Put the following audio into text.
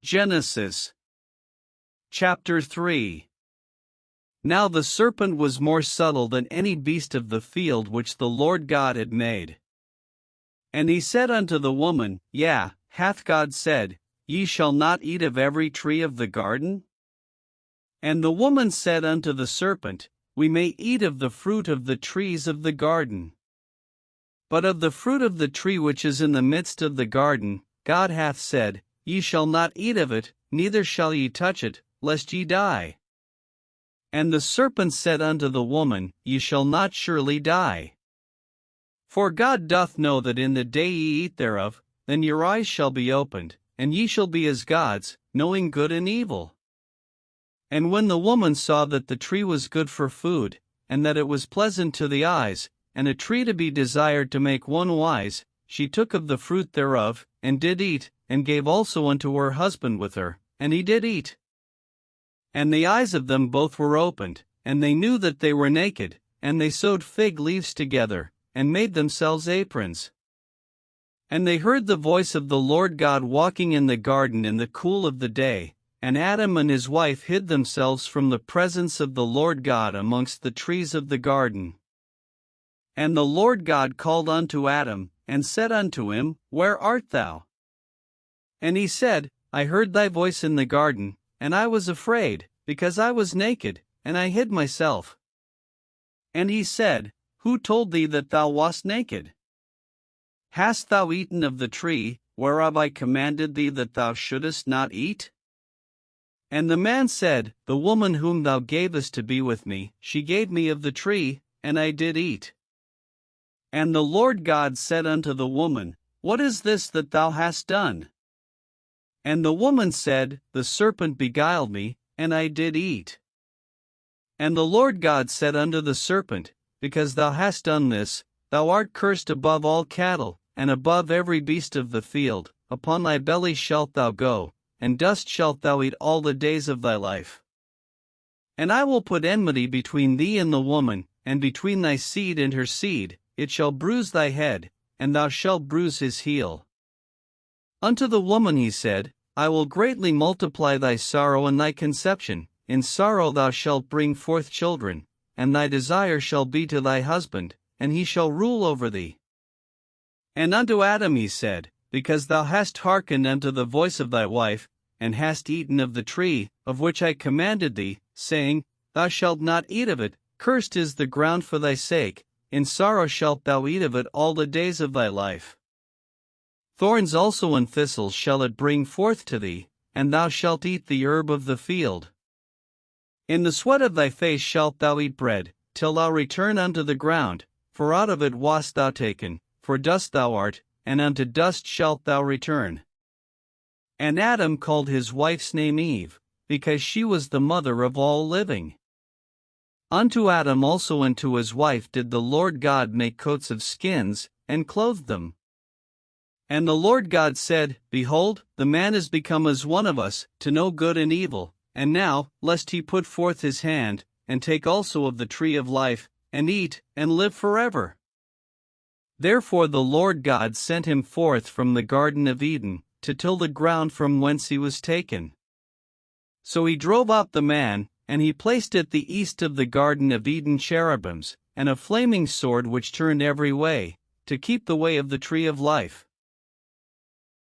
Genesis chapter 3. Now the serpent was more subtle than any beast of the field which the Lord God had made. And he said unto the woman, Yea, hath God said, Ye shall not eat of every tree of the garden? And the woman said unto the serpent, We may eat of the fruit of the trees of the garden. But of the fruit of the tree which is in the midst of the garden, God hath said, Ye shall not eat of it, neither shall ye touch it, lest ye die. And the serpent said unto the woman, Ye shall not surely die. For God doth know that in the day ye eat thereof, then your eyes shall be opened, and ye shall be as gods, knowing good and evil. And when the woman saw that the tree was good for food, and that it was pleasant to the eyes, and a tree to be desired to make one wise, she took of the fruit thereof, and did eat, and gave also unto her husband with her, and he did eat. And the eyes of them both were opened, and they knew that they were naked, and they sewed fig leaves together, and made themselves aprons. And they heard the voice of the Lord God walking in the garden in the cool of the day, and Adam and his wife hid themselves from the presence of the Lord God amongst the trees of the garden. And the Lord God called unto Adam, and said unto him, Where art thou? And he said, I heard thy voice in the garden, and I was afraid, because I was naked, and I hid myself. And he said, Who told thee that thou wast naked? Hast thou eaten of the tree, whereof I commanded thee that thou shouldest not eat? And the man said, The woman whom thou gavest to be with me, she gave me of the tree, and I did eat. And the Lord God said unto the woman, What is this that thou hast done? And the woman said, The serpent beguiled me, and I did eat. And the Lord God said unto the serpent, Because thou hast done this, thou art cursed above all cattle, and above every beast of the field, upon thy belly shalt thou go, and dust shalt thou eat all the days of thy life. And I will put enmity between thee and the woman, and between thy seed and her seed, it shall bruise thy head, and thou shalt bruise his heel. Unto the woman he said, I will greatly multiply thy sorrow and thy conception, in sorrow thou shalt bring forth children, and thy desire shall be to thy husband, and he shall rule over thee. And unto Adam he said, Because thou hast hearkened unto the voice of thy wife, and hast eaten of the tree, of which I commanded thee, saying, Thou shalt not eat of it, cursed is the ground for thy sake, in sorrow shalt thou eat of it all the days of thy life. Thorns also and thistles shall it bring forth to thee, and thou shalt eat the herb of the field. In the sweat of thy face shalt thou eat bread, till thou return unto the ground, for out of it wast thou taken, for dust thou art, and unto dust shalt thou return. And Adam called his wife's name Eve, because she was the mother of all living. Unto Adam also and to his wife did the Lord God make coats of skins, and clothed them. And the Lord God said, Behold, the man is become as one of us, to know good and evil, and now, lest he put forth his hand, and take also of the tree of life, and eat, and live forever. Therefore the Lord God sent him forth from the Garden of Eden, to till the ground from whence he was taken. So he drove out the man, and he placed at the east of the Garden of Eden cherubims, and a flaming sword which turned every way, to keep the way of the tree of life.